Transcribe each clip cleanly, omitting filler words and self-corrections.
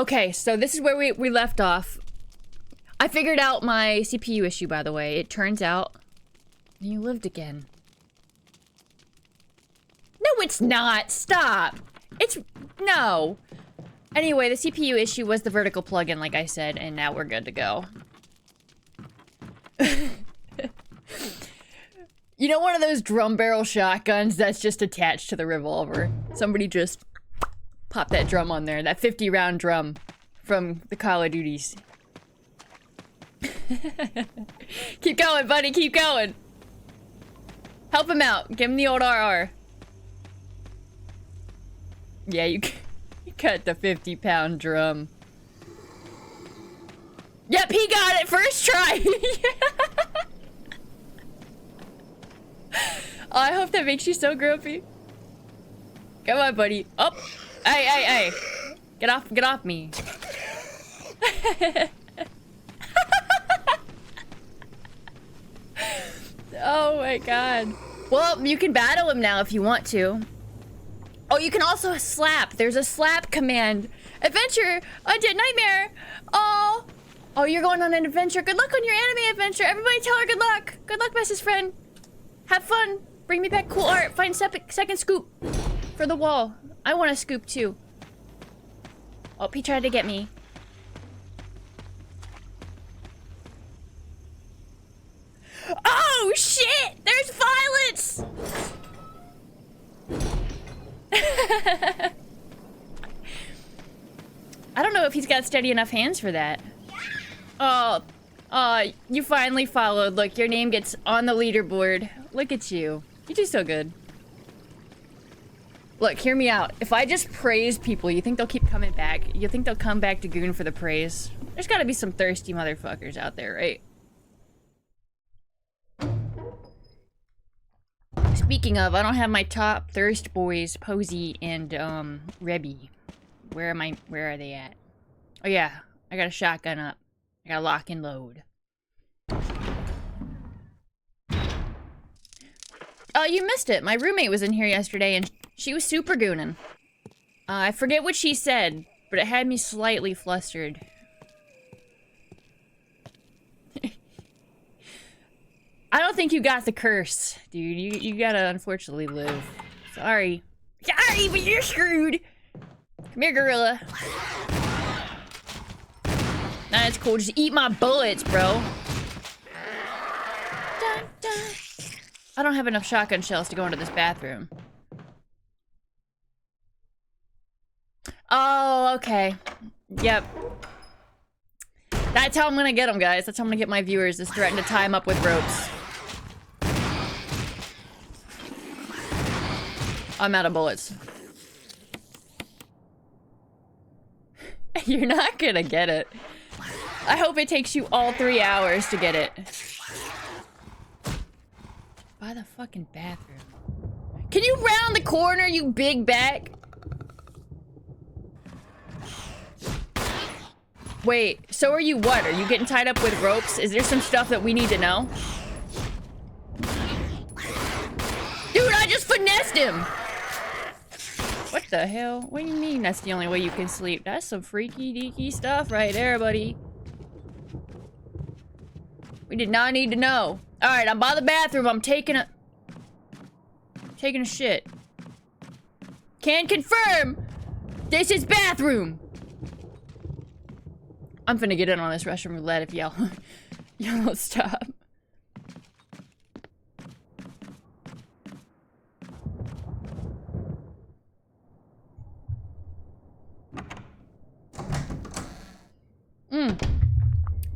Okay, so this is where we left off. I figured out my CPU issue, by the way. It turns out you lived again. No, it's not. Stop. It's... No. Anyway, the CPU issue was the vertical plugin, like I said, and now we're good to go. You know, one of those drum barrel shotguns that's just attached to the revolver? Somebody just popped that drum on there. That 50-round drum from the Call of Duties. Keep going, buddy. Keep going. Help him out. Give him the old RR. Yeah, you cut the 50-pound drum. Yep, he got it first try. Oh, I hope that makes you so grumpy. Come on, buddy. Up. Hey, hey, hey. Get off me. Oh my god. Well, you can battle him now if you want to. Oh, you can also slap. There's a slap command. Adventure! Undead Nightmare! Oh! Oh, you're going on an adventure. Good luck on your anime adventure. Everybody tell her good luck. Good luck, bestest friend. Have fun. Bring me back cool art. Find second scoop for the wall. I want a scoop too. Oh, he tried to get me. Oh, shit! There's violence! I don't know if he's got steady enough hands for that. Oh, you finally followed. Look, your name gets on the leaderboard. Look at you. You do so good. Look, hear me out. If I just praise people, you think they'll keep coming back? You think they'll come back to Goon for the praise? There's gotta be some thirsty motherfuckers out there, right? Speaking of, I don't have my top thirst boys, Posey and, Rebby. Where are they at? Oh yeah, I got a shotgun up. I got a lock and load. Oh, you missed it. My roommate was in here yesterday and she was super goonin'. I forget what she said, but it had me slightly flustered. I don't think you got the curse, dude. You gotta unfortunately live. Sorry. Sorry, but you're screwed. Come here, gorilla. Nah, it's cool. Just eat my bullets, bro. Dun, dun. I don't have enough shotgun shells to go into this bathroom. Oh, okay. Yep. That's how I'm gonna get them, guys. That's how I'm gonna get my viewers, is threaten to tie them up with ropes. I'm out of bullets. You're not gonna get it. I hope it takes you all 3 hours to get it. By the fucking bathroom. Can you round the corner, you big back? Wait, so are you what? Are you getting tied up with ropes? Is there some stuff that we need to know? Dude, I just finessed him! What the hell? What do you mean that's the only way you can sleep? That's some freaky deaky stuff right there, buddy. We did not need to know. Alright, I'm by the bathroom. I'm taking a shit. Can confirm! This is bathroom! I'm finna get in on this Russian roulette if y'all don't stop.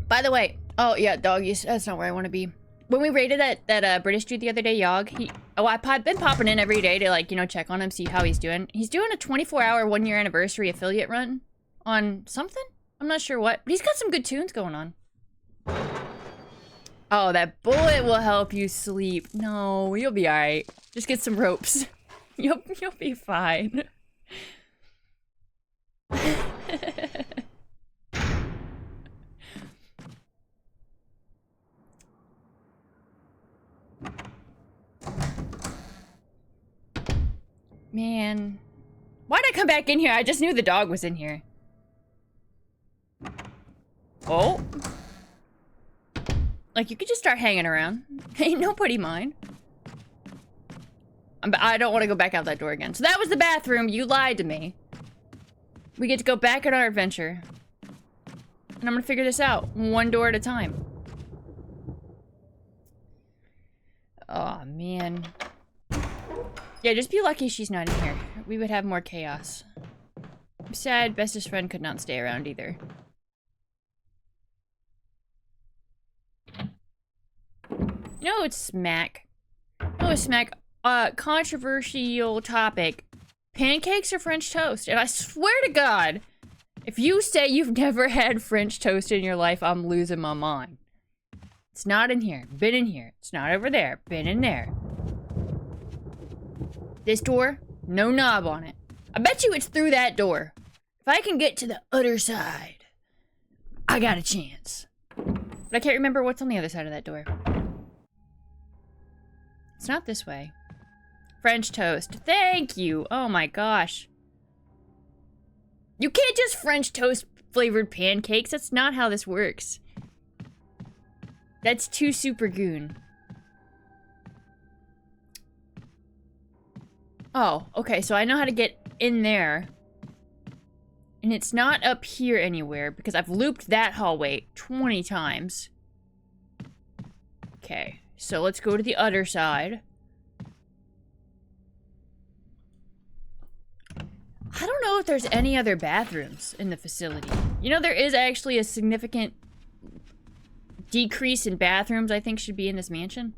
By the way, oh yeah, doggies. That's not where I want to be. When we raided that British dude the other day, Yogg, I've been popping in every day to, like, you know, check on him, see how he's doing. He's doing a 24-hour 1-year anniversary affiliate run on something. I'm not sure what, but he's got some good tunes going on. Oh, that bullet will help you sleep. No, you'll be alright. Just get some ropes. You'll be fine. Man. Why'd I come back in here? I just knew the dog was in here. Oh. Like, you could just start hanging around. Ain't nobody mind. I don't want to go back out that door again. So that was the bathroom. You lied to me. We get to go back on our adventure. And I'm gonna figure this out one door at a time. Oh, man. Yeah, just be lucky she's not in here. We would have more chaos. I'm sad bestest friend could not stay around either. No, it's smack. No, it's smack. Controversial topic. Pancakes or French toast? And I swear to God, if you say you've never had French toast in your life, I'm losing my mind. It's not in here. Been in here. It's not over there. Been in there. This door, no knob on it. I bet you it's through that door. If I can get to the other side, I got a chance. But I can't remember what's on the other side of that door. It's not this way. French toast. Thank you. Oh my gosh. You can't just French toast flavored pancakes. That's not how this works. That's too super goon. Oh, okay. So I know how to get in there. And it's not up here anywhere because I've looped that hallway 20 times. Okay. So let's go to the other side. I don't know if there's any other bathrooms in the facility. You know, there is actually a significant decrease in bathrooms I think should be in this mansion.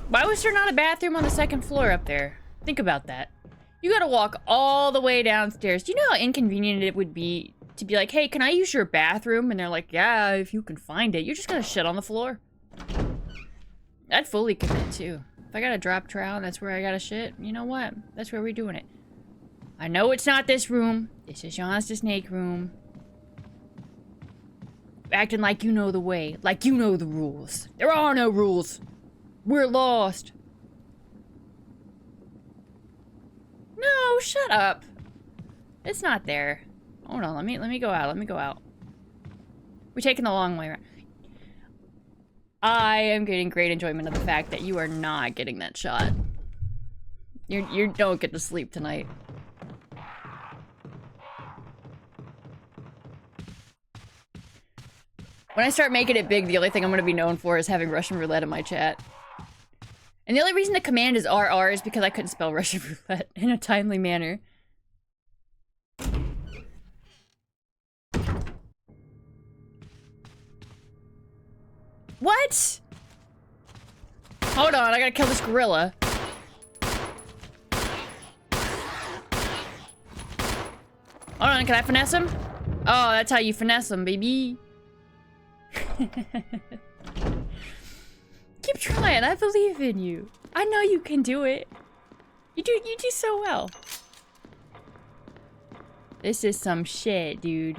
Why was there not a bathroom on the second floor up there? Think about that. You gotta walk all the way downstairs. Do you know how inconvenient it would be to be like, hey, can I use your bathroom? And they're like, yeah, if you can find it. You're just gonna shit on the floor. I'd fully commit too. If I gotta drop trowel and that's where I gotta shit, you know what? That's where we're doing it. I know it's not this room. This is Sean's the snake room. Acting like you know the way. Like you know the rules. There are no rules. We're lost. No, shut up. It's not there. Hold on, let me go out. Let me go out. We're taking the long way around. I am getting great enjoyment of the fact that you are not getting that shot. You don't get to sleep tonight. When I start making it big, the only thing I'm going to be known for is having Russian roulette in my chat. And the only reason the command is RR is because I couldn't spell Russian roulette in a timely manner. What? Hold on, I gotta kill this gorilla. Hold on, can I finesse him? Oh, that's how you finesse him, baby. Keep trying, I believe in you. I know you can do it. You do so well. This is some shit, dude.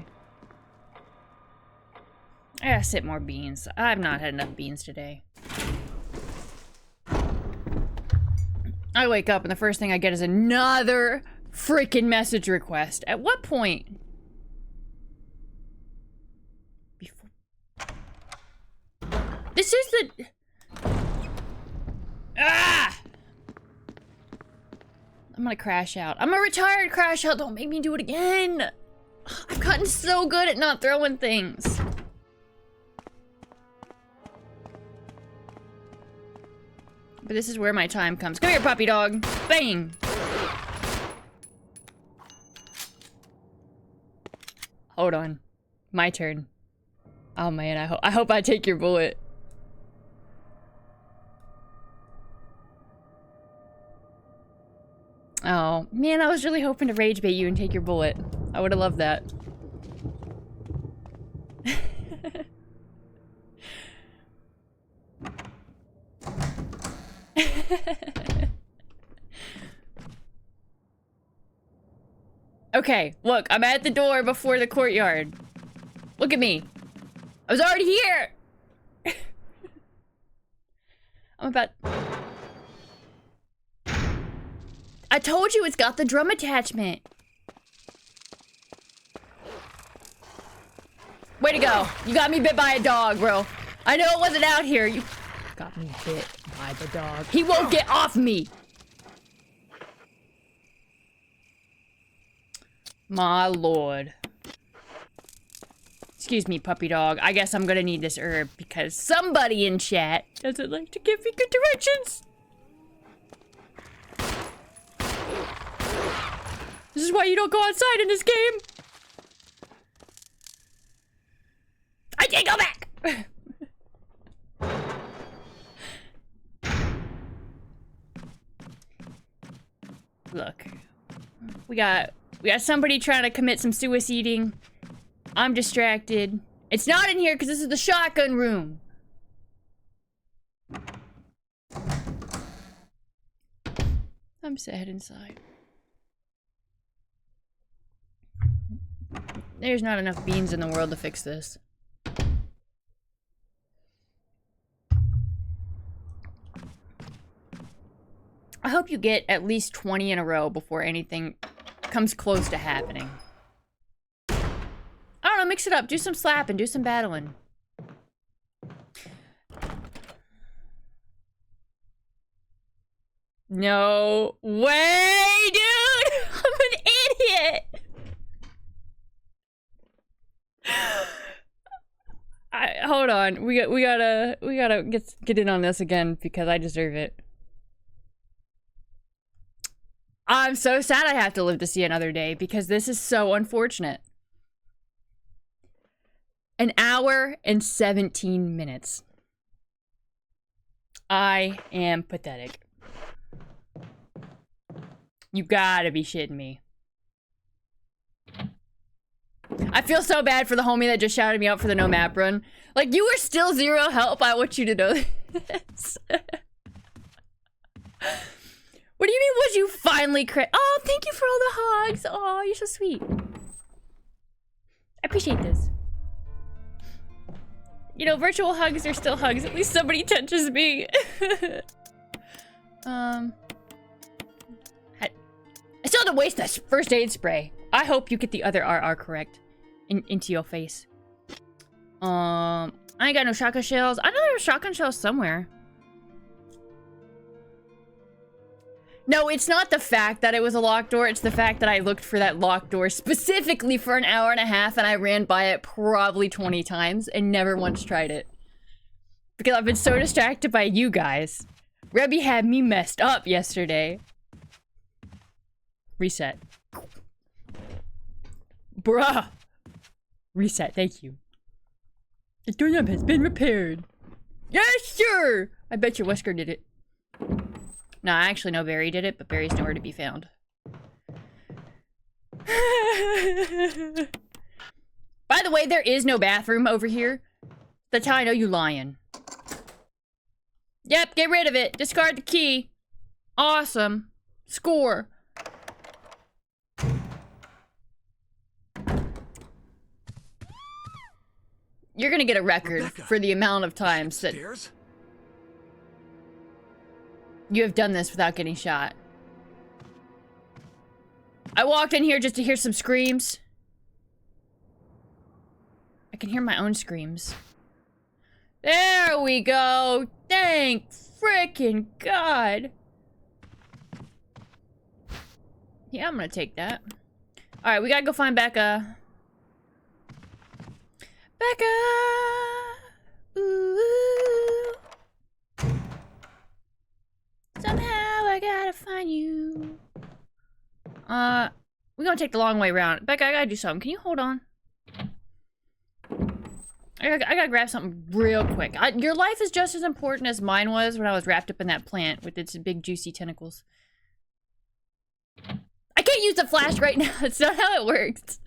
I gotta sip more beans. I've not had enough beans today. I wake up and the first thing I get is another freaking message request. At what point? Before... This is the... Ah! I'm gonna crash out. I'm a retired crash out. Don't make me do it again. I've gotten so good at not throwing things. But this is where my time comes. Come here, puppy dog. Bang. Hold on. My turn. Oh man, I hope I take your bullet. Oh, man, I was really hoping to rage bait you and take your bullet. I would have loved that. Okay, look, I'm at the door before the courtyard. Look at me. I was already here! I'm about... I told you it's got the drum attachment. Way to go. You got me bit by a dog, bro. I know it wasn't out here. You got me bit by the dog. He won't get off me. My lord. Excuse me, puppy dog. I guess I'm gonna need this herb because somebody in chat doesn't like to give me good directions. This is why you don't go outside in this game. I can't go back. Look, we got somebody trying to commit some suiciding. I'm distracted. It's not in here because this is the shotgun room. I'm sad inside. There's not enough beans in the world to fix this. I hope you get at least 20 in a row before anything comes close to happening. I don't know, mix it up. Do some slapping, do some battling. No way, dude! I'm an idiot! Hold on. We gotta get in on this again because I deserve it. I'm so sad I have to live to see another day because this is so unfortunate. 1 hour and 17 minutes. I am pathetic. You gotta be shitting me. I feel so bad for the homie that just shouted me out for the no map run. Like, you were still 0 help. I want you to know this. What do you mean, would you finally crit? Oh, thank you for all the hugs. Oh, you're so sweet. I appreciate this. You know, virtual hugs are still hugs. At least somebody touches me. I still had to waste this first aid spray. I hope you get the other RR correct. Into your face. I ain't got no shotgun shells. I know there were shotgun shells somewhere. No, it's not the fact that it was a locked door. It's the fact that I looked for that locked door specifically for 1.5 hours and I ran by it probably 20 times and never once tried it. Because I've been so distracted by you guys. Rebby had me messed up yesterday. Reset. Bruh. Reset, thank you. The doorknob has been repaired. Yes, sir! I bet your Wesker did it. No, I actually know Barry did it, but Barry's nowhere to be found. By the way, there is no bathroom over here. That's how I know you lying. Yep, get rid of it. Discard the key. Awesome. Score. You're gonna get a record Rebecca, for the amount of times that you have done this without getting shot. I walked in here just to hear some screams. I can hear my own screams. There we go. Thank frickin' God. Yeah, I'm gonna take that. Alright, we gotta go find Becca. Becca! Ooh. Somehow I gotta find you. We're gonna take the long way around. Becca, I gotta do something. Can you hold on? I gotta grab something real quick. Your life is just as important as mine was when I was wrapped up in that plant with its big juicy tentacles. I can't use the flash right now. It's not how it works.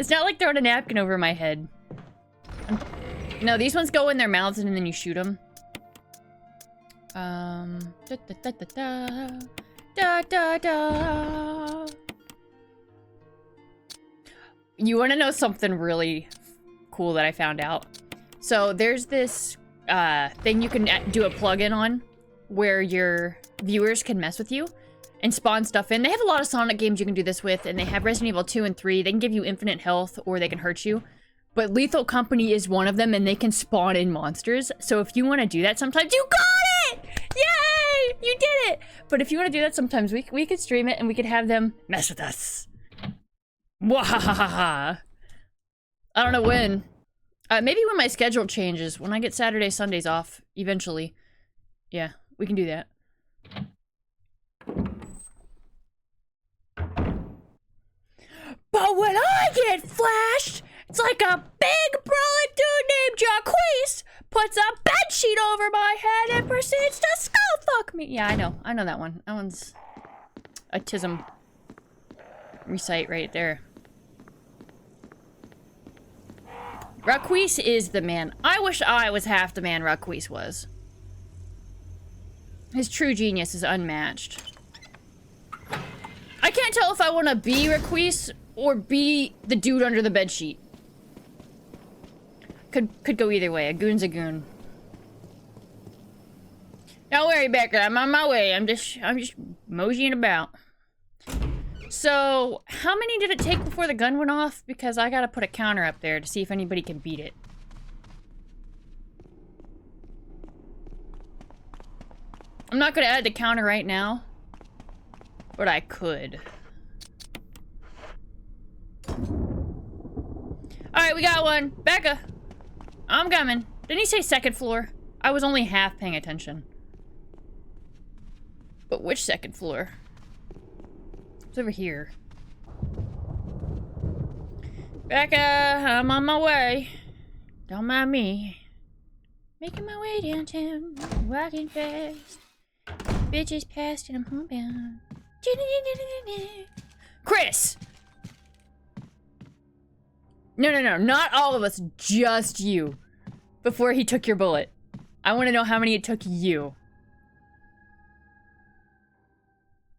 It's not like throwing a napkin over my head. No, these ones go in their mouths and then you shoot them. Da da da da da da da. You want to know something really cool that I found out? So there's this thing you can do a plug-in on where your viewers can mess with you and spawn stuff in. They have a lot of Sonic games you can do this with, and they have Resident Evil 2 and 3. They can give you infinite health or they can hurt you. but Lethal Company is one of them, and they can spawn in monsters. So if you want to do that sometimes, you got it! Yay! You did it! But if you want to do that sometimes, we could stream it, and we could have them mess with us. Wahahaha. I don't know when. Maybe when my schedule changes, when I get Saturdays, Sundays off, eventually. Yeah, we can do that. But when I get flashed, it's like a big brawling dude named Jacquees puts a bedsheet over my head and proceeds to skull fuck me. Yeah, I know that one. That one's a tism recite right there. Jacquees is the man. I wish I was half the man Jacquees was. His true genius is unmatched. I can't tell if I want to be Jacquees or be the dude under the bedsheet. Could go either way. A goon's a goon. Don't worry, Becca. I'm on my way. I'm just moseying about. So, how many did it take before the gun went off? Because I gotta put a counter up there to see if anybody can beat it. I'm not gonna add the counter right now, but I could. Alright, we got one. Becca, I'm coming. Didn't he say second floor? I was only half paying attention. But which second floor? It's over here. Becca, I'm on my way. Don't mind me. Making my way downtown, walking fast. Bitches past and I'm homebound. Chris! No, not all of us, just you. Before he took your bullet. I want to know how many it took you.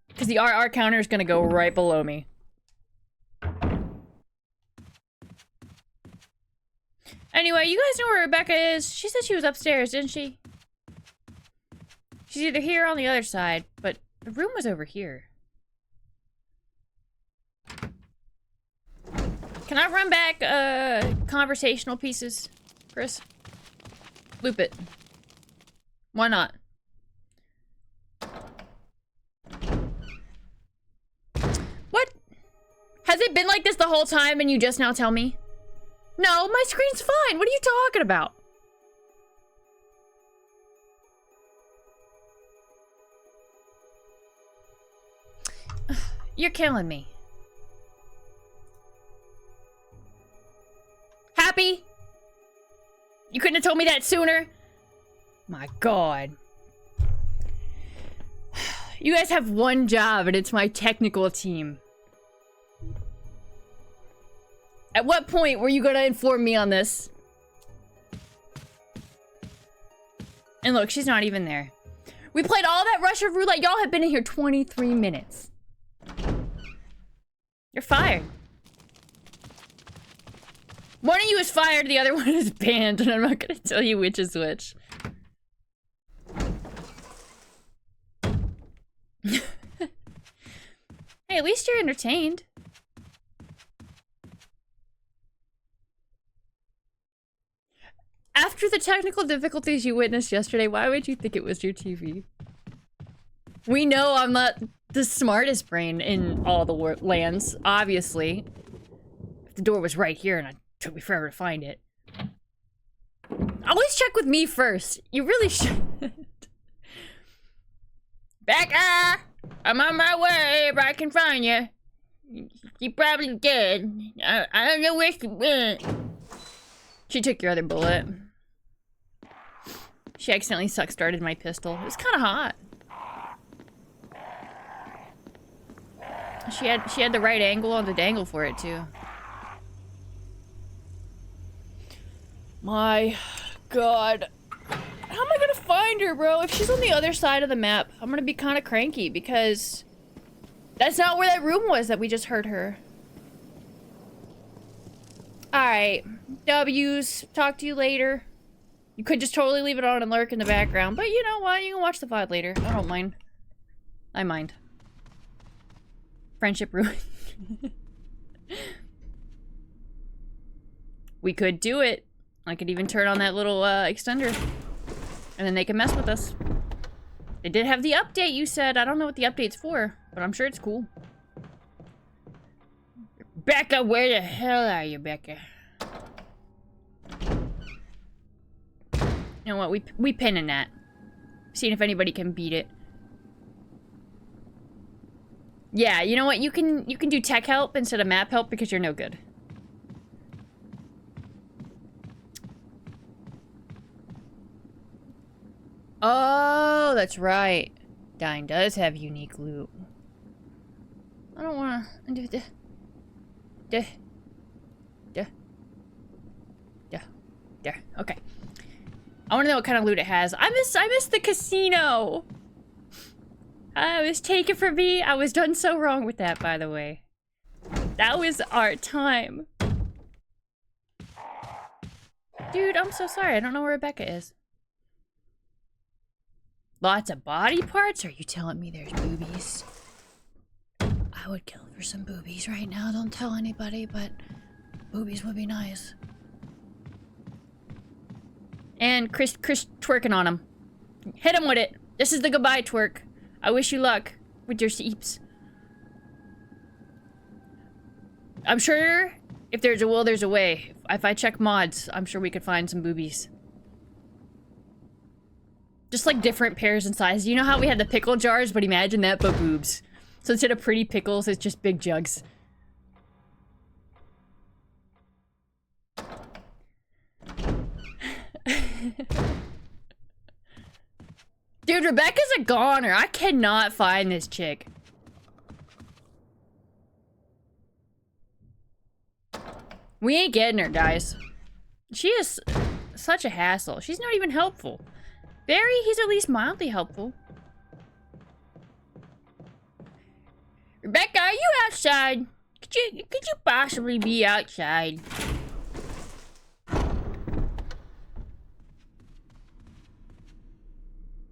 Because the RR counter is going to go right below me. Anyway, you guys know where Rebecca is. She said she was upstairs, didn't she? She's either here or on the other side, but the room was over here. Can I run back conversational pieces, Chris? Loop it. Why not? What? Has it been like this the whole time and you just now tell me? No, my screen's fine. What are you talking about? You're killing me. Happy? You couldn't have told me that sooner? My God. You guys have one job and it's my technical team. At what point were you gonna inform me on this? And look, she's not even there. We played all that Russian roulette. Y'all have been in here 23 minutes. You're fired. One of you is fired, the other one is banned, and I'm not gonna tell you which is which. Hey, at least you're entertained. After the technical difficulties you witnessed yesterday, why would you think it was your TV? We know I'm not the smartest brain in all the lands, obviously. If the door was right here and it took me forever to find it. Always check with me first. You really should. Becca! I'm on my way, but I can find you. You're probably dead. I don't know where she went. She took your other bullet. She accidentally suck-started my pistol. It was kind of hot. She had the right angle on the dangle for it too. My God. How am I gonna find her, bro? If she's on the other side of the map, I'm gonna be kind of cranky because that's not where that room was that we just heard her. Alright. W's. Talk to you later. You could just totally leave it on and lurk in the background, but you know what? You can watch the VOD later. I don't mind. I mind. Friendship ruined. We could do it. I could even turn on that little extender. And then they can mess with us. They did have the update, you said. I don't know what the update's for, but I'm sure it's cool. Becca, where the hell are you, Becca? You know what? We pinning that. Seeing if anybody can beat it. Yeah, you know what? You can do tech help instead of map help because you're no good. Oh, that's right. Dine does have unique loot. I don't wanna do the okay. I wanna know what kind of loot it has. I miss the casino. It was taken from me. I was done so wrong with that, by the way. That was our time. Dude, I'm so sorry. I don't know where Rebecca is. Lots of body parts? Are you telling me there's boobies? I would kill for some boobies right now. Don't tell anybody, but boobies would be nice. And Chris twerking on him. Hit him with it. This is the goodbye twerk. I wish you luck with your seeps. I'm sure if there's a will, there's a way. If I check mods, I'm sure we could find some boobies. Just like different pairs and sizes. You know how we had the pickle jars, but imagine that, but boobs. So instead of pretty pickles, it's just big jugs. Dude, Rebecca's a goner. I cannot find this chick. We ain't getting her, guys. She is such a hassle. She's not even helpful. Barry, he's at least mildly helpful. Rebecca, are you outside? Could you possibly be outside?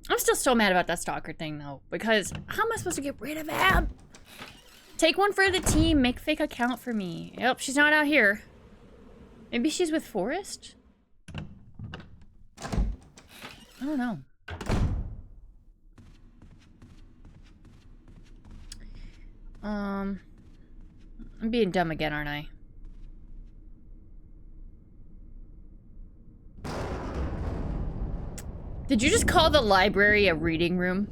I'm still so mad about that stalker thing, though, because how am I supposed to get rid of him? Take one for the team. Make a fake account for me. Yep, she's not out here. Maybe she's with Forrest? I don't know. I'm being dumb again, aren't I? Did you just call the library a reading room?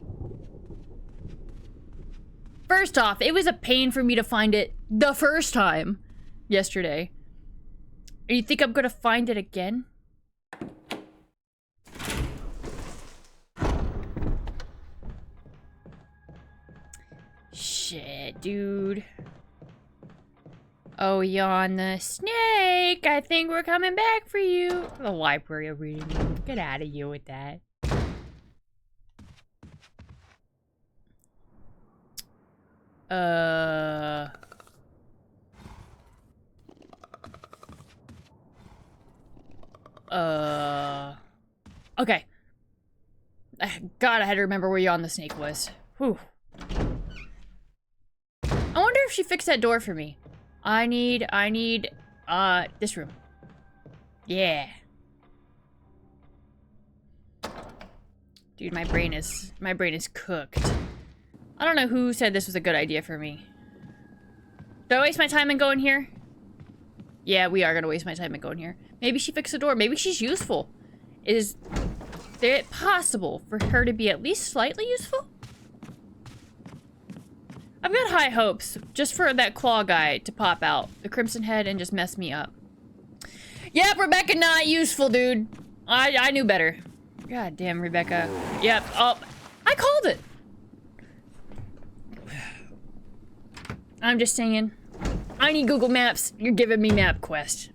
First off, it was a pain for me to find it the first time yesterday. And you think I'm gonna find it again? Shit, dude. Oh, yawn the snake. I think we're coming back for you. The library of reading room. Get out of here with that. Okay. God, I had to remember where Yawn the snake was. Whew. I wonder if she fixed that door for me. I need, this room. Yeah. Dude, my brain is cooked. I don't know who said this was a good idea for me. Do I waste my time in going here? Yeah, we are gonna waste my time in going here. Maybe she fixed the door. Maybe she's useful. Is it possible for her to be at least slightly useful? I've got high hopes just for that claw guy to pop out, the Crimson Head, and just mess me up. Yep, Rebecca not useful, dude. I knew better. God damn, Rebecca. Yep. Oh, I called it. I'm just saying. I need Google Maps. You're giving me MapQuest.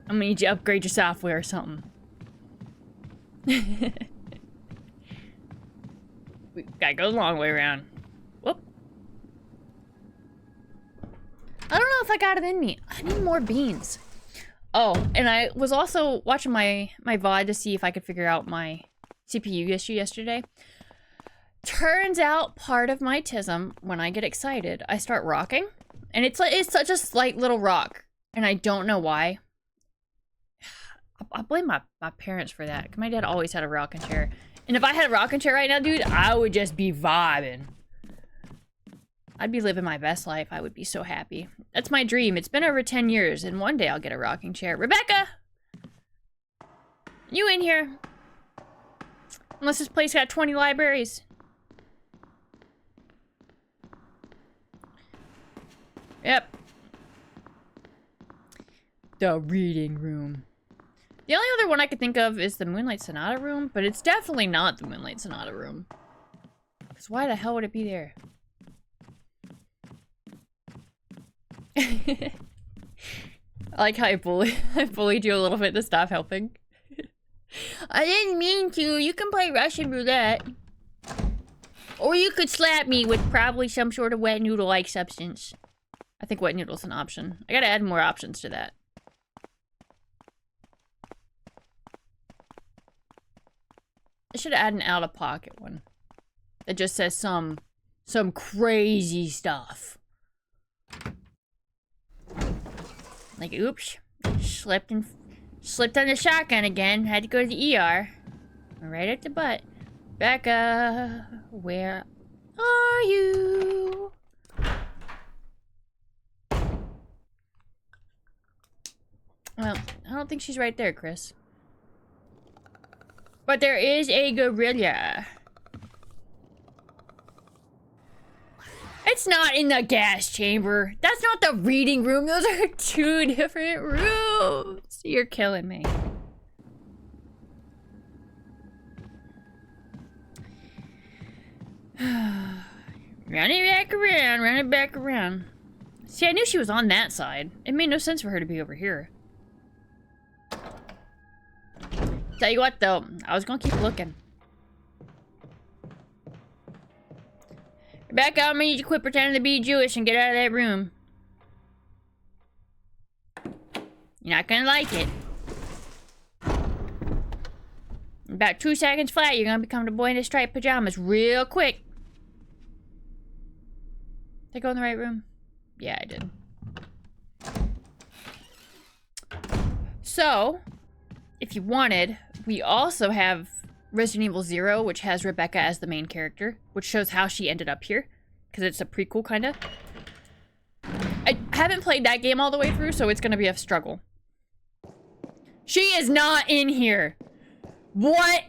I'm gonna need you to upgrade your software or something. We gotta go the long way around. Whoop. I don't know if I got it in me. I need more beans. Oh, and I was also watching my VOD to see if I could figure out my CPU issue yesterday. Turns out part of my tism, when I get excited, I start rocking. And it's such a slight little rock. And I don't know why. I blame my parents for that. 'Cause my dad always had a rocking chair. And if I had a rocking chair right now, dude, I would just be vibing. I'd be living my best life. I would be so happy. That's my dream. It's been over 10 years, and one day I'll get a rocking chair. Rebecca! You in here? Unless this place got 20 libraries. Yep. The reading room. The only other one I could think of is the Moonlight Sonata room, but it's definitely not the Moonlight Sonata room. Because why the hell would it be there? I like how I bullied you a little bit to stop helping. I didn't mean to. You can play Russian roulette. Or you could slap me with probably some sort of wet noodle-like substance. I think wet noodle's an option. I gotta add more options to that. I should add an out-of-pocket one. That just says some crazy stuff. Like, oops. Slipped on the shotgun again. Had to go to the ER. Right at the butt. Becca, where are you? Well, I don't think she's right there, Chris. But there is a gorilla. It's not in the gas chamber. That's not the reading room. Those are two different rooms. You're killing me. Run it back around. See, I knew she was on that side. It made no sense for her to be over here. Tell you what, though, I was gonna keep looking. Rebecca, I'm gonna need you to quit pretending to be Jewish and get out of that room. You're not gonna like it. In about 2 seconds flat, you're gonna become the boy in the striped pajamas real quick. Did I go in the right room? Yeah, I did. So, if you wanted, we also have Resident Evil 0, which has Rebecca as the main character, which shows how she ended up here, because it's a prequel, kind of. I haven't played that game all the way through, so it's going to be a struggle. She is not in here. What?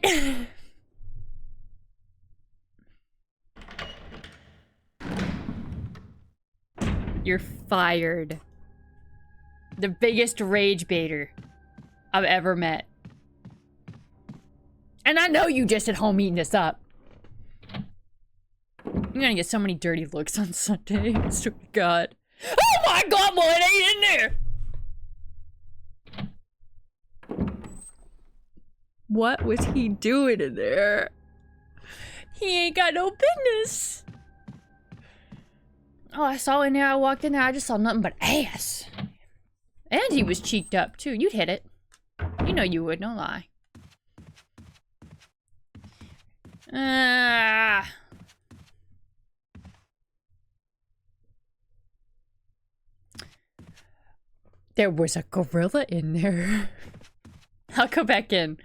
You're fired. The biggest rage baiter I've ever met. And I know you just at home eating this up. You're gonna get so many dirty looks on Sunday. I swear to God. Oh my God, boy, it ain't in there! What was he doing in there? He ain't got no business. Oh, I saw in there, I walked in there, I just saw nothing but ass. And he was cheeked up, too. You'd hit it. You know you would, no lie. There was a gorilla in there. I'll go back in.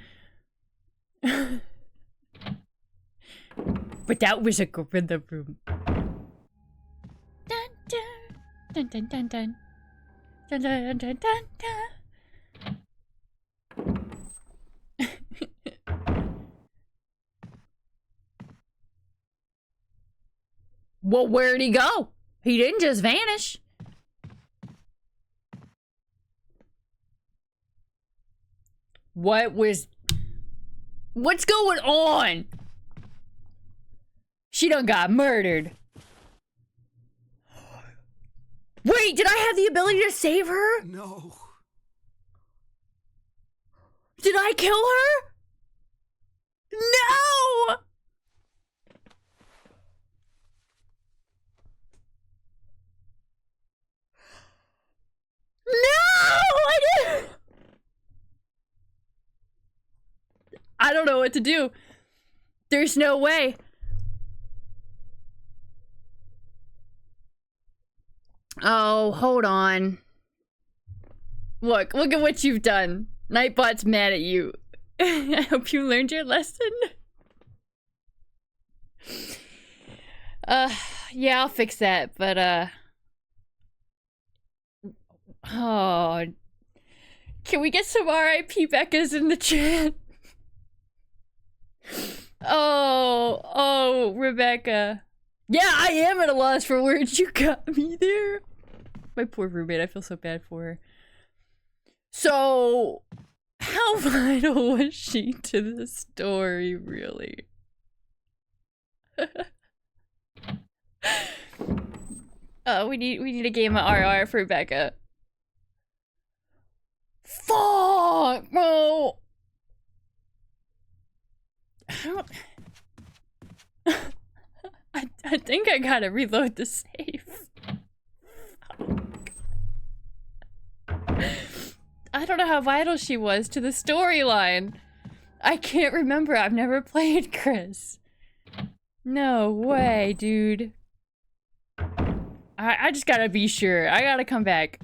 But that was a gorilla room. Dun dun dun dun dun dun dun dun dun dun. Well, where'd he go? He didn't just vanish. What's going on? She done got murdered. Wait, did I have the ability to save her? No. Did I kill her? No! No! I don't know what to do. There's no way. Oh, hold on. Look at what you've done. Nightbot's mad at you. I hope you learned your lesson. Yeah, I'll fix that, but, oh. Can we get some R.I.P. Beccas in the chat? Oh, Rebecca. Yeah, I am at a loss for words. You got me there. My poor roommate, I feel so bad for her. So, how vital was she to the story, really? We need a game of RR for Rebecca. Fuck, bro. I think I gotta reload the save. I don't know how vital she was to the storyline. I can't remember. I've never played Chris. No way, dude. I just gotta be sure. I gotta come back.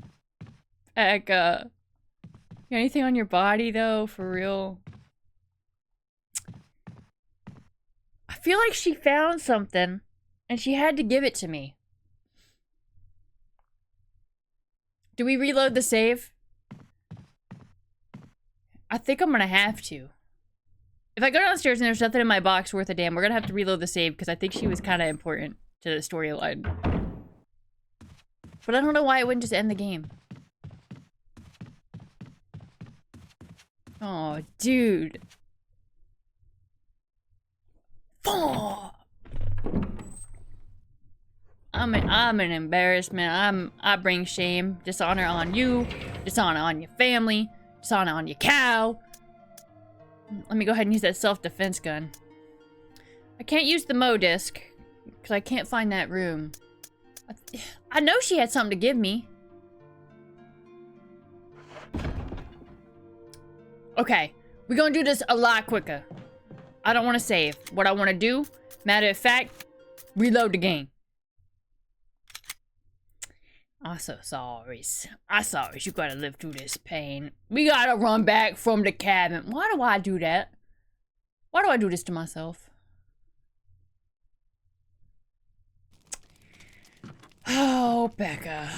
Anything on your body, though? For real? I feel like she found something, and she had to give it to me. Do we reload the save? I think I'm gonna have to. If I go downstairs and there's nothing in my box worth a damn, we're gonna have to reload the save, because I think she was kind of important to the storyline. But I don't know why it wouldn't just end the game. Oh, dude. Oh. I'm an embarrassment. I bring shame, dishonor on you, dishonor on your family, dishonor on your cow. Let me go ahead and use that self-defense gun. I can't use the Mo disc because I can't find that room. I know she had something to give me. Okay, we're gonna do this a lot quicker. I don't want to save. What I want to do, matter of fact, reload the game. I'm so sorry. I'm sorry. You gotta live through this pain. We gotta run back from the cabin. Why do I do that? Why do I do this to myself? Oh, Becca.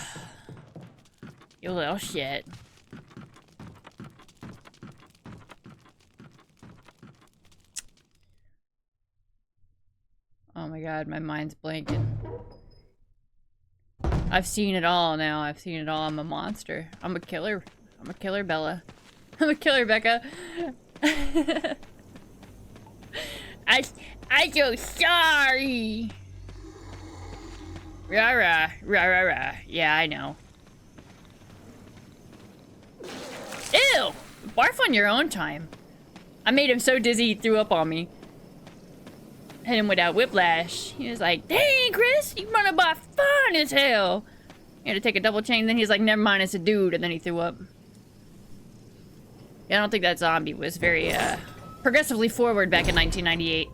You little shit. Oh my god, my mind's blanking. I've seen it all now. I've seen it all. I'm a monster. I'm a killer. I'm a killer, Bella. I'm a killer, Becca. I'm so sorry. Rah rah, rah rah rah. Yeah, I know. Ew! Barf on your own time. I made him so dizzy he threw up on me. Hit him without whiplash. He was like, dang, Chris, you running by fun as hell. He had to take a double chain, then he's like, never mind, it's a dude, and then he threw up. Yeah, I don't think that zombie was very, progressively forward back in 1998.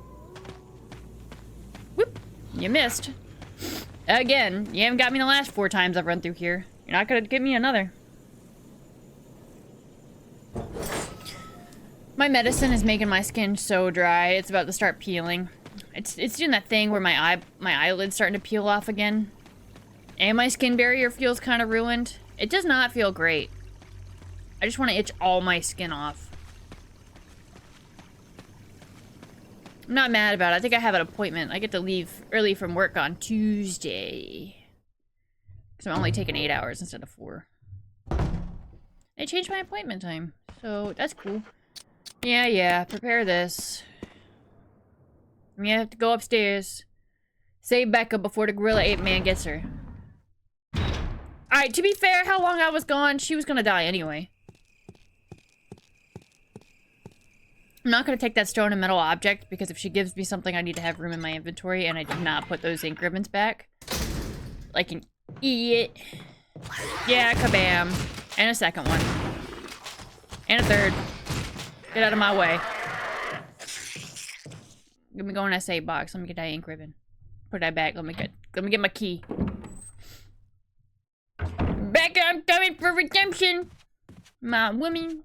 Whoop, you missed. Again, you haven't got me the last 4 times I've run through here. You're not gonna get me another. My medicine is making my skin so dry, it's about to start peeling. It's doing that thing where my eyelid's starting to peel off again. And my skin barrier feels kind of ruined. It does not feel great. I just want to itch all my skin off. I'm not mad about it. I think I have an appointment. I get to leave early from work on Tuesday. Because I'm only taking 8 hours instead of 4. They changed my appointment time. So, that's cool. Yeah, prepare this. We have to go upstairs. Save Becca before the gorilla ape man gets her. Alright, to be fair, how long I was gone, she was gonna die anyway. I'm not gonna take that stone and metal object, because if she gives me something, I need to have room in my inventory, and I did not put those ink ribbons back. Like an idiot. Yeah, kabam. And a second one. And a third. Get out of my way. Let me go in that save box. Let me get that ink ribbon. Put that back. Let me get my key. Rebecca, I'm coming for redemption. My woman.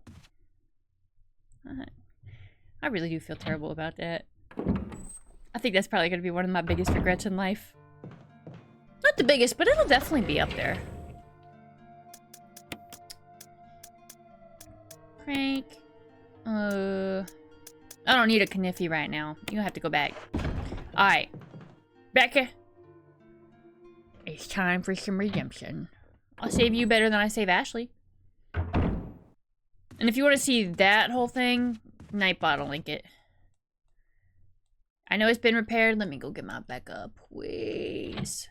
I really do feel terrible about that. I think that's probably going to be one of my biggest regrets in life. Not the biggest, but it'll definitely be up there. Crank. I don't need a Kniffy right now. You have to go back. Alright. Becca. It's time for some redemption. I'll save you better than I save Ashley. And if you want to see that whole thing, Nightbot will link it. I know it's been repaired. Let me go get my backup, please.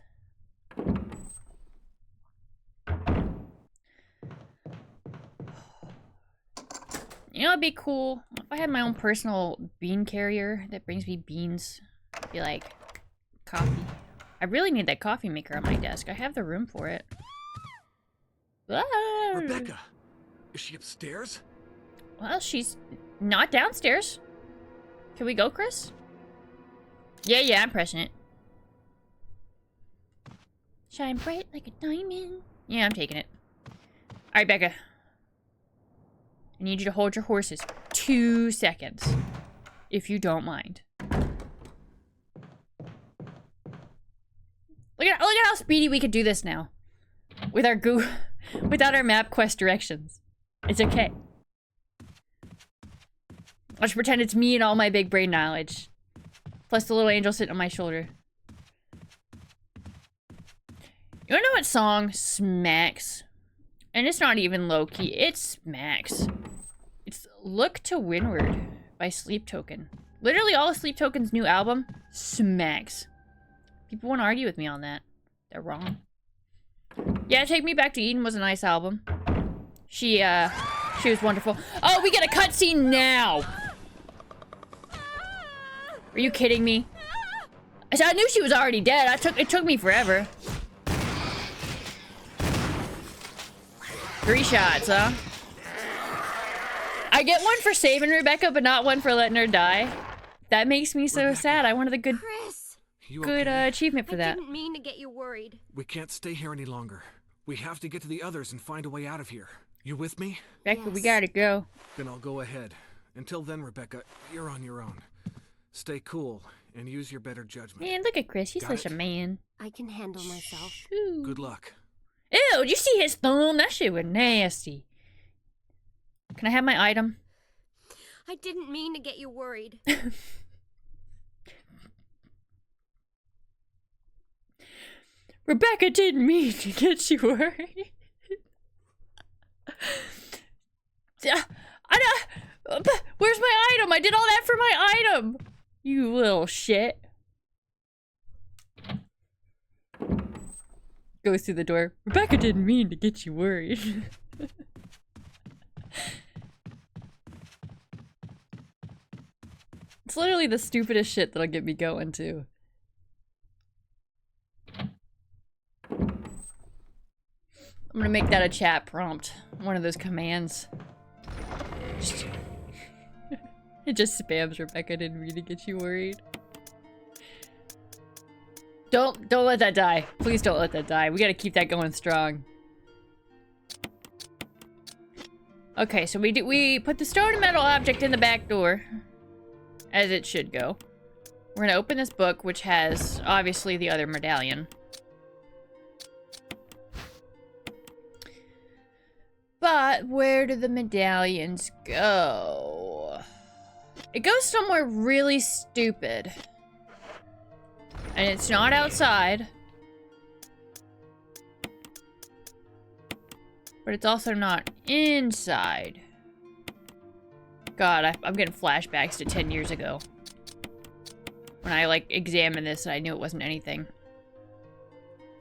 You know, it'd be cool if I had my own personal bean carrier that brings me beans. It'd be like coffee. I really need that coffee maker on my desk. I have the room for it. Ah. Rebecca, is she upstairs? Well, she's not downstairs. Can we go, Chris? Yeah, I'm pressing it. Shine bright like a diamond. Yeah, I'm taking it. Alright, Becca. I need you to hold your horses 2 seconds. If you don't mind. Look at how speedy we could do this now. With our without our map quest directions. It's okay. Let's pretend it's me and all my big brain knowledge. Plus the little angel sitting on my shoulder. You wanna know what song smacks? And it's not even low-key, it smacks. It's Look to Windward by Sleep Token. Literally all of Sleep Token's new album smacks. People wanna argue with me on that. They're wrong. Yeah, Take Me Back to Eden was a nice album. She was wonderful. Oh, we get a cutscene now! Are you kidding me? I knew she was already dead. It took me forever. 3 shots, huh? I get one for saving Rebecca, but not one for letting her die. That makes me so sad. I wanted a good, achievement for that. I didn't mean to get you worried. We can't stay here any longer. We have to get to the others and find a way out of here. You with me? Rebecca, yes. We gotta go. Then I'll go ahead. Until then, Rebecca, you're on your own. Stay cool and use your better judgment. Man, look at Chris. He's such a man. I can handle myself. Ooh. Good luck. Ew, did you see his thumb? That shit was nasty. Can I have my item? I didn't mean to get you worried. Rebecca didn't mean to get you worried. Where's my item? I did all that for my item. You little shit. Goes through the door. Rebecca didn't mean to get you worried. It's literally the stupidest shit that'll get me going too. I'm gonna make that a chat prompt. One of those commands. It just spams Rebecca didn't mean to get you worried. Don't let that die. Please don't let that die. We gotta keep that going strong. Okay, so we put the stone and metal object in the back door. As it should go. We're gonna open this book, which has, obviously, the other medallion. But where do the medallions go? It goes somewhere really stupid. And it's not outside. But it's also not inside. God, I'm getting flashbacks to 10 years ago. When I, like, examined this and I knew it wasn't anything.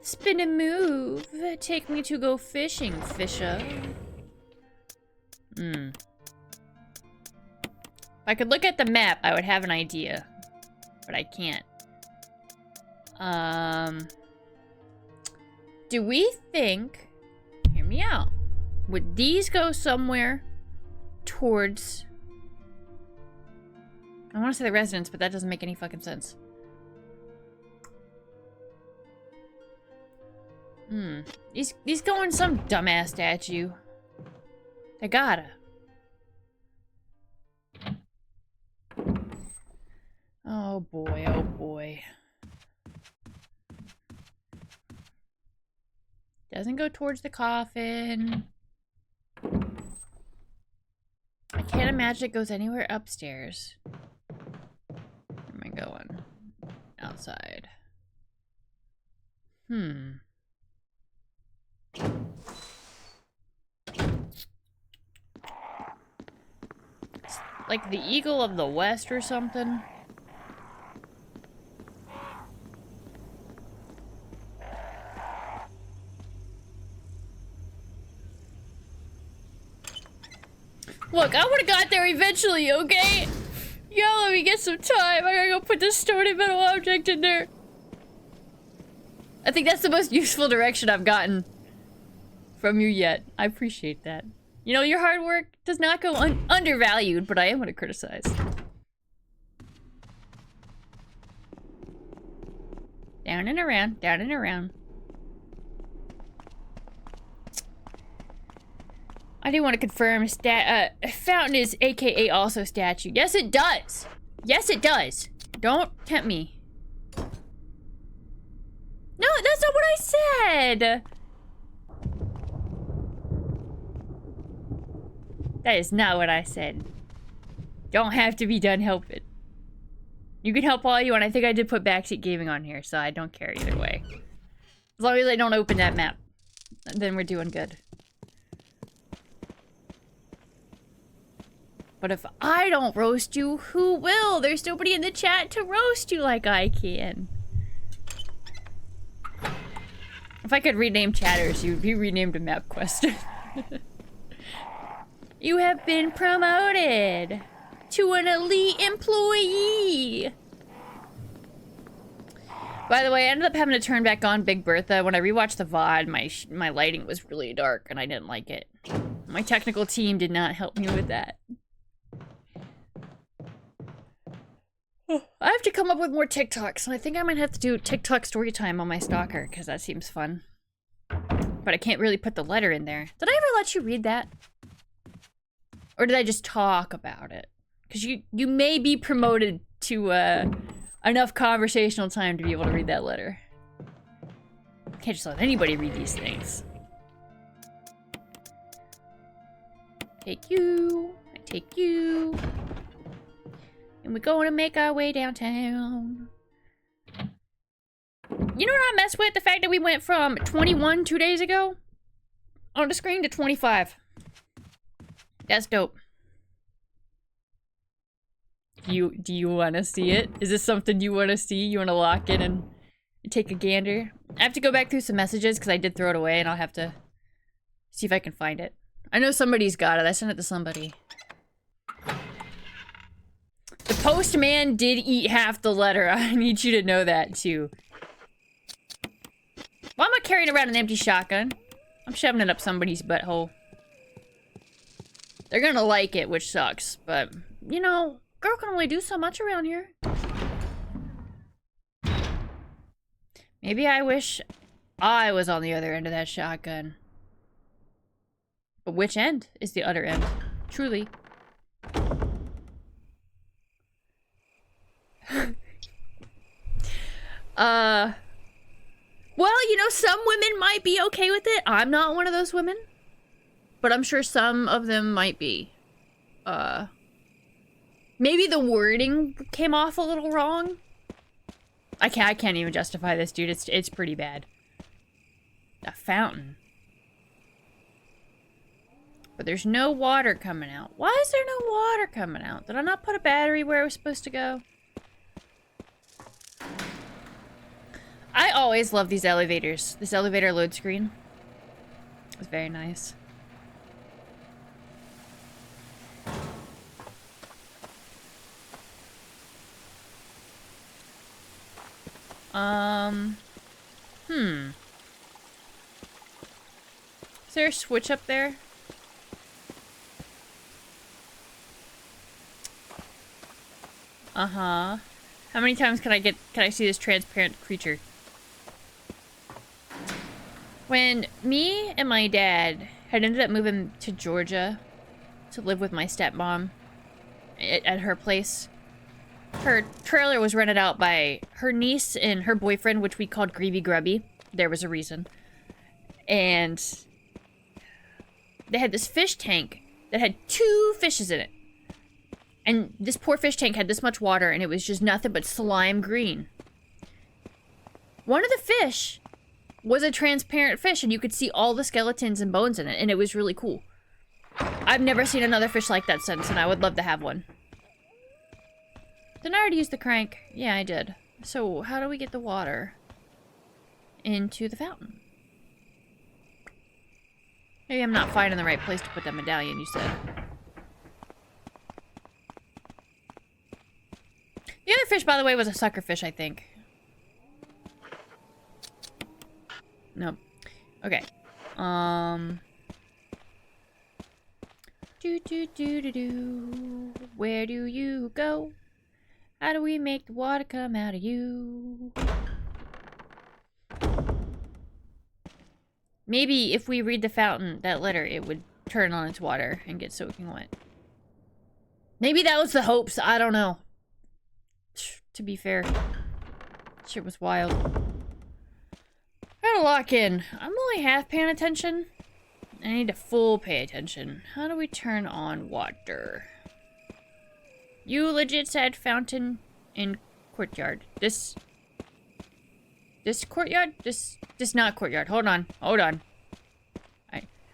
Spin and move. Take me to go fishing, fisher. If I could look at the map, I would have an idea. But I can't. Do we think... Hear me out. Would these go somewhere towards... I want to say the residence, but that doesn't make any fucking sense. He's going some dumbass statue. They gotta. Oh boy, oh boy. Doesn't go towards the coffin. I can't imagine it goes anywhere upstairs. Where am I going? Outside. It's like the Eagle of the West or something. Look, I would've got there eventually, okay? Yo, let me get some time. I gotta go put this stony metal object in there. I think that's the most useful direction I've gotten from you yet. I appreciate that. You know, your hard work does not go undervalued, but I am gonna criticize. Down and around, down and around. I do want to confirm fountain is AKA also statue. Yes, it does. Yes, it does. Don't tempt me. No, that's not what I said. That is not what I said. Don't have to be done helping. You can help all you want. I think I did put backseat gaming on here, so I don't care either way. As long as I don't open that map, then we're doing good. But if I don't roast you, who will? There's nobody in the chat to roast you like I can. If I could rename chatters, you'd be renamed to map quest. You have been promoted to an elite employee. By the way, I ended up having to turn back on Big Bertha. When I rewatched the VOD, my lighting was really dark and I didn't like it. My technical team did not help me with that. I have to come up with more TikToks, and I think I might have to do TikTok story time on my stalker, because that seems fun. But I can't really put the letter in there. Did I ever let you read that? Or did I just talk about it? Because you may be promoted to enough conversational time to be able to read that letter. Can't just let anybody read these things. Take you, I take you. And we're going to make our way downtown. You know what I mess with? The fact that we went from 21 2 days ago on the screen to 25. That's dope. Do you want to see it? Is this something you want to see? You want to lock in and take a gander? I have to go back through some messages because I did throw it away and I'll have to see if I can find it. I know somebody's got it. I sent it to somebody. The postman did eat half the letter. I need you to know that, too. Why am I carrying around an empty shotgun? I'm shoving it up somebody's butthole. They're gonna like it, which sucks. But, you know, girl can only do so much around here. Maybe I wish I was on the other end of that shotgun. But which end is the other end? Truly. Well, you know, some women might be okay with it. I'm not one of those women. But I'm sure some of them might be. Maybe the wording came off a little wrong. I can't even justify this, dude. It's pretty bad. A fountain. But there's no water coming out. Why is there no water coming out? Did I not put a battery where it was supposed to go? I always love these elevators. This elevator load screen. It's very nice. Is there a switch up there? Uh-huh. How many times can I see this transparent creature? When me and my dad had ended up moving to Georgia to live with my stepmom at her place, her trailer was rented out by her niece and her boyfriend, which we called Greavy Grubby. There was a reason. And they had this fish tank that had 2 fishes in it. And this poor fish tank had this much water, and it was just nothing but slime green. One of the fish was a transparent fish, and you could see all the skeletons and bones in it, and it was really cool. I've never seen another fish like that since, and I would love to have one. Didn't I already use the crank? Yeah, I did. So, how do we get the water into the fountain? Maybe I'm not finding the right place to put that medallion, you said. The other fish, by the way, was a sucker fish, I think. Nope. Okay. Do. Where do you go? How do we make the water come out of you? Maybe if we read the fountain, that letter, it would turn on its water and get soaking wet. Maybe that was the hopes. I don't know. To be fair. Shit was wild. Gotta lock in. I'm only half paying attention. I need to full pay attention. How do we turn on water? You legit said fountain in courtyard. This courtyard? This not courtyard. Hold on.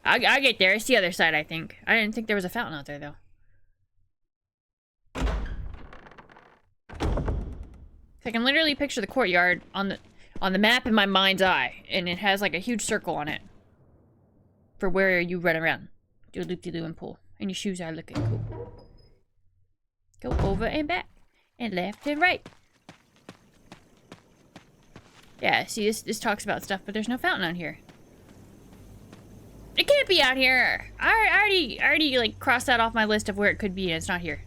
I get there. It's the other side, I think. I didn't think there was a fountain out there, though. I can literally picture the courtyard on the map in my mind's eye, and it has like a huge circle on it for where you run around. Do a loop-de-loo and pull. And your shoes are looking cool. Go over and back. And left and right. Yeah, see, this talks about stuff, but there's no fountain out here. It can't be out here. I already like crossed that off my list of where it could be, and it's not here.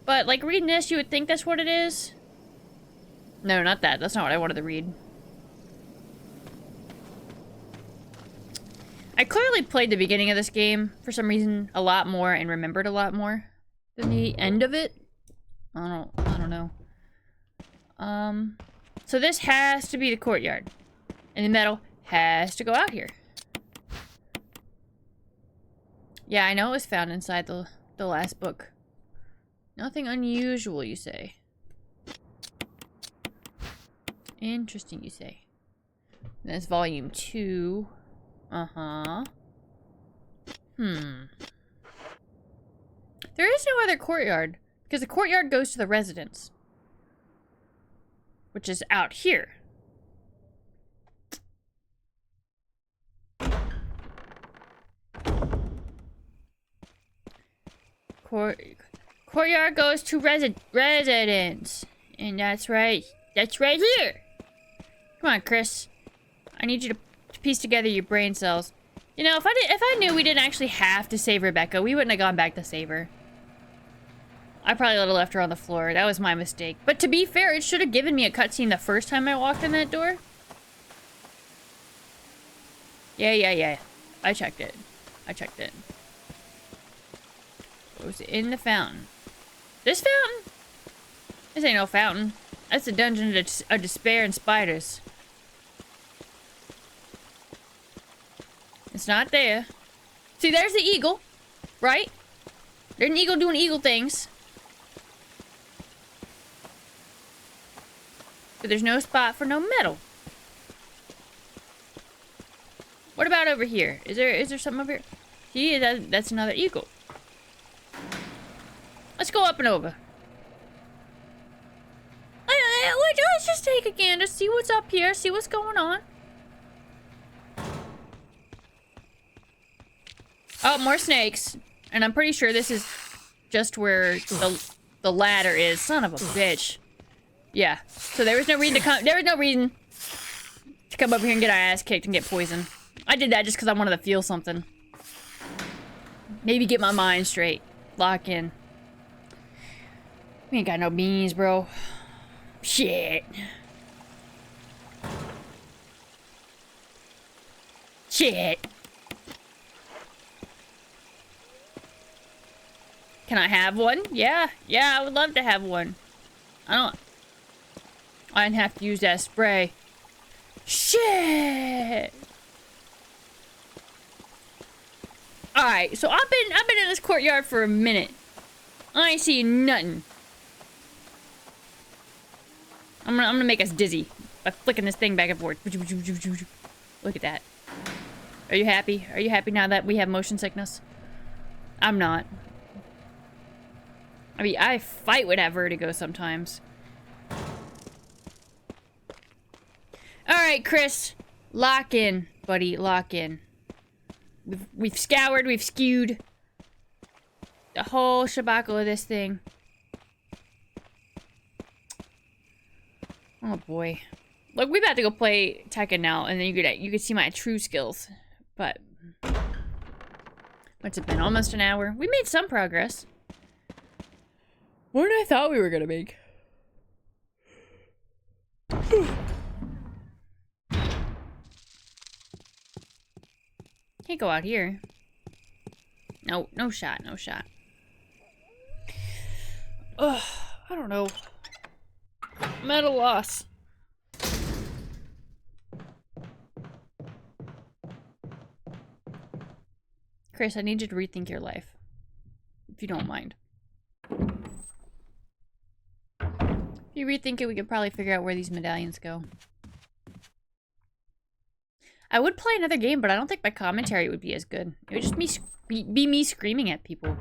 But like reading this, you would think that's what it is. No, not that. That's not what I wanted to read. I clearly played the beginning of this game for some reason a lot more and remembered a lot more than the end of it. I don't know. So this has to be the courtyard. And the metal has to go out here. Yeah, I know it was found inside the last book. Nothing unusual, you say. Interesting, you say. That's volume 2. Uh-huh. There is no other courtyard, because the courtyard goes to the residence. Which is out here. Courtyard goes to residence. And that's right. That's right here. Come on, Chris. I need you to piece together your brain cells. You know, if I knew we didn't actually have to save Rebecca, we wouldn't have gone back to save her. I probably would have left her on the floor. That was my mistake. But to be fair, it should have given me a cutscene the first time I walked in that door. Yeah. I checked it. It was in the fountain. This fountain? This ain't no fountain. That's the dungeon of despair and spiders. It's not there. See, there's the eagle, right? There's an eagle doing eagle things. But there's no spot for no metal. What about over here? Is there something over here? See, that's another eagle. Let's go up and over. Let's just take a gander, see what's up here, see what's going on. Oh, more snakes. And I'm pretty sure this is just where the ladder is. Son of a bitch. Yeah. So there was no reason to come over here and get our ass kicked and get poisoned. I did that just because I wanted to feel something. Maybe get my mind straight. Lock in. We ain't got no beans, bro. Shit. Shit. Can I have one? Yeah. Yeah, I would love to have one. I didn't have to use that spray. Shit. Alright, so I've been in this courtyard for a minute. I ain't seen nothing. I'm gonna make us dizzy by flicking this thing back and forth. Look at that. Are you happy? Are you happy now that we have motion sickness? I'm not. I mean, I fight with that vertigo sometimes. Alright, Chris. Lock in, buddy. Lock in. We've scoured, we've skewed the whole shabackle of this thing. Oh boy. Look, we about to go play Tekken now, and then you could see my true skills. But what's it been? Almost an hour. We made some progress. More than I thought we were gonna make. Can't go out here. No, no shot, no shot. Ugh, I don't know. I'm at a loss. Chris, I need you to rethink your life. If you don't mind. If you rethink it, we could probably figure out where these medallions go. I would play another game, but I don't think my commentary would be as good. It would just be me screaming at people.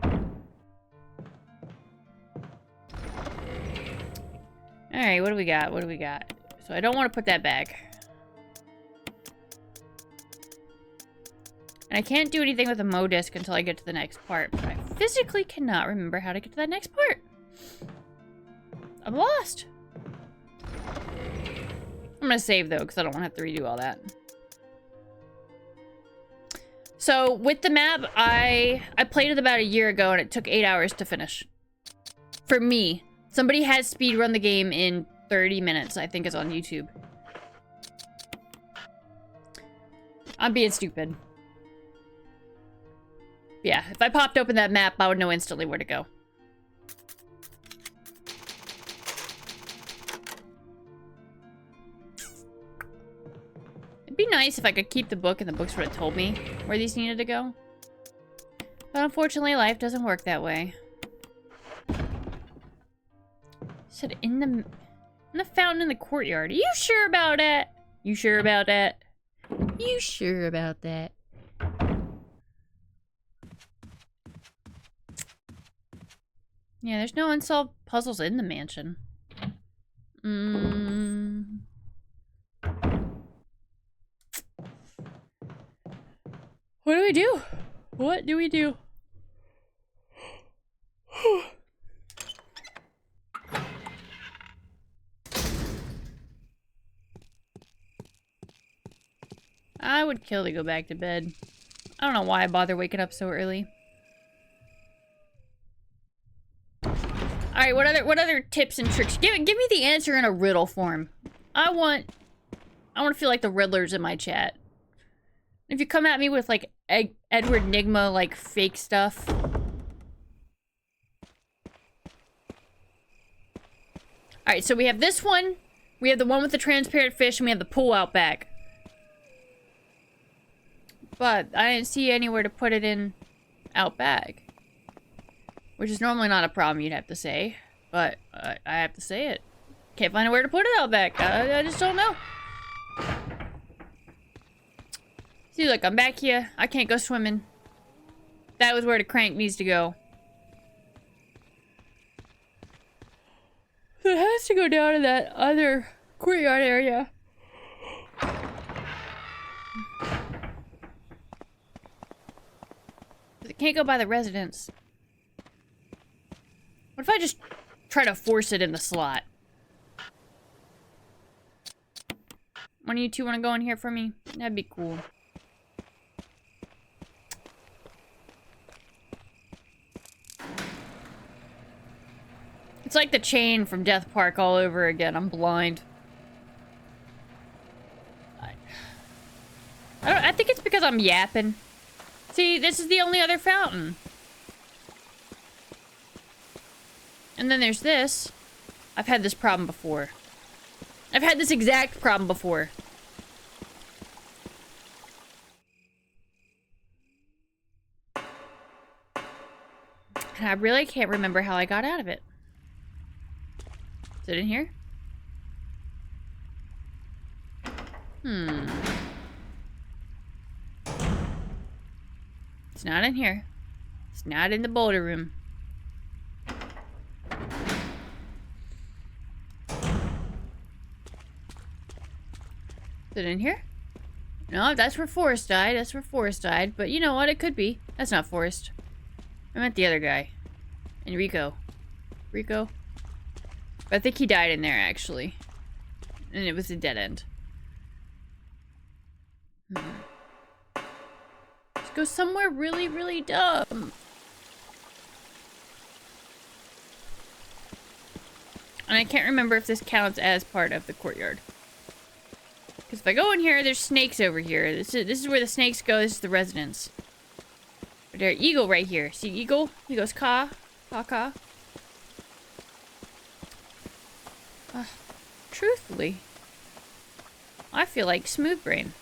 Alright, what do we got? What do we got? So I don't want to put that back. And I can't do anything with the Mo disc until I get to the next part. But I physically cannot remember how to get to that next part. I'm lost. I'm gonna save, though, because I don't want to have to redo all that. So, with the map, I played it about a year ago, and it took 8 hours to finish. For me. Somebody has speedrun the game in 30 minutes, I think is on YouTube. I'm being stupid. Yeah, if I popped open that map, I would know instantly where to go. It'd be nice if I could keep the book and the books would have told me where these needed to go. But unfortunately, life doesn't work that way. Said in the fountain in the courtyard. Are you sure about that? You sure about that? You sure about that? Yeah, there's no unsolved puzzles in the mansion. What do we do? What do we do? I would kill to go back to bed. I don't know why I bother waking up so early. Alright, what other tips and tricks? Give me the answer in a riddle form. I want to feel like the Riddler's in my chat. If you come at me with like Edward Nigma like fake stuff. Alright, so we have this one. We have the one with the transparent fish, and we have the pool out back. But I didn't see anywhere to put it in out back. Which is normally not a problem, you'd have to say. But I have to say it. Can't find where to put it out back. I just don't know. See, look, I'm back here. I can't go swimming. That was where the crank needs to go. It has to go down to that other courtyard area. It can't go by the residence. What if I just try to force it in the slot? One of you two want to go in here for me? That'd be cool. It's like the chain from Death Park all over again. I'm blind. I think it's because I'm yapping. See, this is the only other fountain. And then there's this. I've had this problem before. I've had this exact problem before. And I really can't remember how I got out of it. Is it in here? It's not in here. It's not in the boulder room. Is it in here? No, that's where Forrest died. That's where Forrest died. But you know what? It could be. That's not Forrest. I meant the other guy. Enrico. Rico? But I think he died in there, actually. And it was a dead end. Let's go somewhere really, really dumb. And I can't remember if this counts as part of the courtyard. Because if I go in here, there's snakes over here. This is where the snakes go. This is the residence. But there's eagle right here. See eagle? He goes caw. Caw, caw. Truthfully, I feel like Smooth Brain.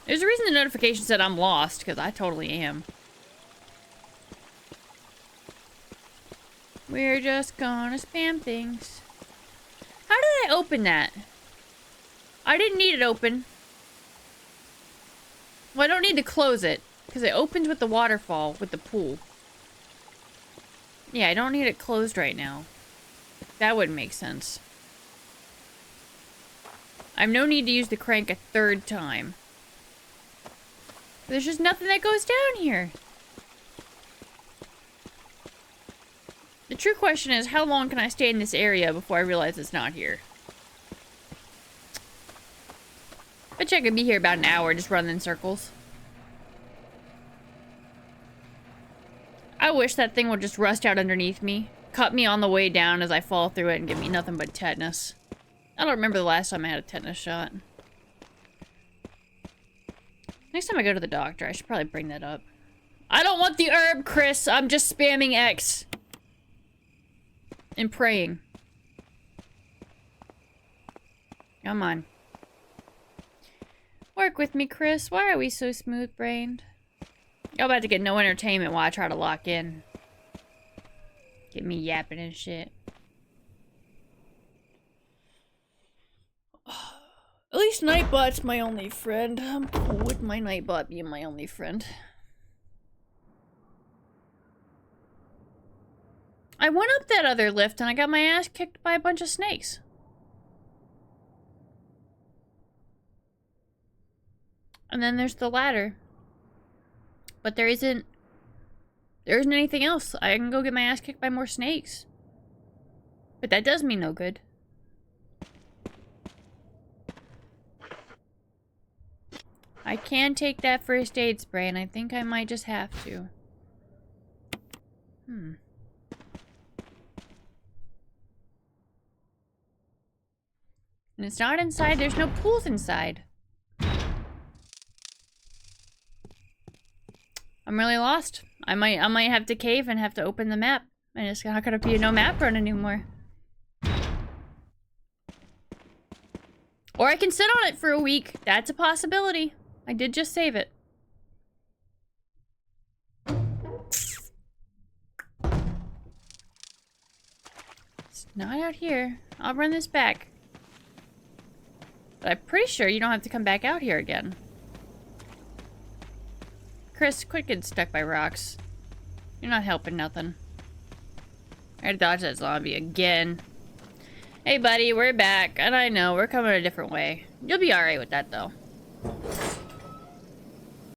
There's a reason the notification said I'm lost, because I totally am. We're just gonna spam things. How did I open that? I didn't need it open. Well, I don't need to close it, because it opens with the waterfall, with the pool. Yeah, I don't need it closed right now. That wouldn't make sense. I have no need to use the crank a third time. There's just nothing that goes down here. The true question is, how long can I stay in this area before I realize it's not here? Bet you I could be here about an hour just running in circles. I wish that thing would just rust out underneath me, cut me on the way down as I fall through it, and give me nothing but tetanus. I don't remember the last time I had a tetanus shot. Next time I go to the doctor, I should probably bring that up. I don't want the herb, Chris. I'm just spamming X. And praying. Come on. Work with me, Chris. Why are we so smooth-brained? Y'all about to get no entertainment while I try to lock in. Get me yapping and shit. At least Nightbot's my only friend. I'm cool with my Nightbot being my only friend. I went up that other lift and I got my ass kicked by a bunch of snakes. And then there's the ladder. But there isn't anything else. I can go get my ass kicked by more snakes. But that does me no good. I can take that first aid spray, and I think I might just have to. And it's not inside. There's no pools inside. I'm really lost. I might have to cave and have to open the map. And it's not gonna be a no map run anymore. Or I can sit on it for a week. That's a possibility. I did just save it. It's not out here. I'll run this back. But I'm pretty sure you don't have to come back out here again. Chris, quit getting stuck by rocks. You're not helping nothing. I had to dodge that zombie again. Hey buddy, we're back. And I know, we're coming a different way. You'll be alright with that though.